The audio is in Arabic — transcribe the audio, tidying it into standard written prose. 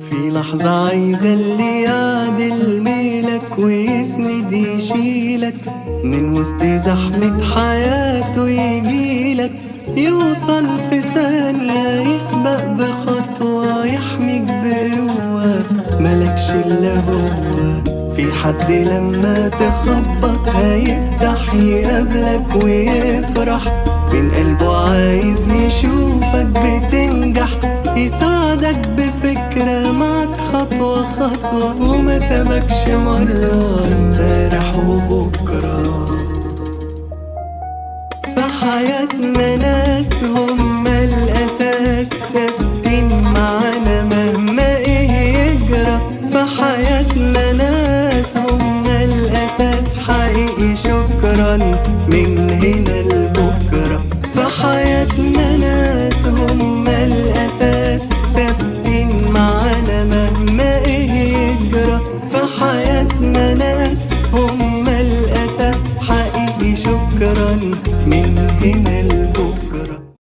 في لحظة عايزة اللي يعدل ميلك ويسند يشيلك من وسط زحمة حياته، يجيلك يوصل في ثانية، يسبق بخطوة، يحميك بقوة ملكش إلا هو. في حد لما تخبط هيفتح يقابلك ويفرح، من قلبه عايز يشوفك بتنجح، يساعدك بفكرة معك خطوة خطوة، وما سابكش مرة امبارح وبكرة. في حياتنا ناس هم الأساس، ثابتين معانا مهما ايه يجرى. في حياتنا ناس هم الأساس، حقيقي شكرا من هنا لبكرة. في حياتنا ناس هم الأساس، ثابتين معانا مهما ايه يجرى. في حياتنا ناس هم الأساس، حقيقي شكرا من هنا لبكرة.